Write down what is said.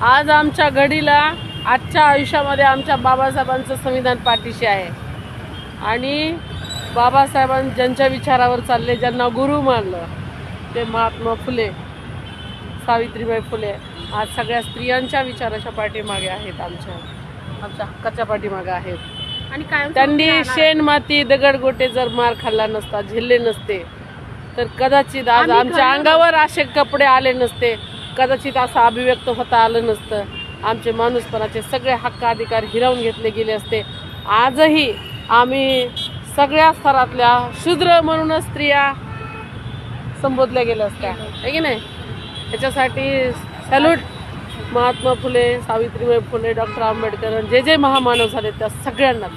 आज आमच्या घडीला आजच्या आयुष्यामध्ये आमच्या बाबासाहेबांचं संविधान पाठीशी आहे आणि बाबासाहेबांनी ज्यांच्या विचारावर चालले, ज्यांना गुरु मानलं, ते महात्मा फुले, सावित्रीबाई फुले आज सगळ्या स्त्रियांच्या विचाराच्या पाठीमागे आहेत, आमच्या हक्काच्या पाठीमागे आहेत. आणि काय त्यांनी शेण माती दगडगोटे जर मार खाल्ला नसता, झेलले नसते, तर कदाचित आज आमच्या अंगावर असे कपडे आले नसते, कदाचित असं अभिव्यक्त होता आलं नसतं. आमचे माणूसपणाचे सगळे हक्क अधिकार हिरावून घेतले गेले असते. आजही आम्ही सगळ्या स्तरातल्या शूद्र म्हणूनच स्त्रिया संबोधल्या गेल्या असत्या, आहे की नाही. याच्यासाठी सॅल्यूट महात्मा फुले, सावित्रीबाई फुले, डॉक्टर आंबेडकर, जे महामानव झाले त्या सगळ्यांनाच.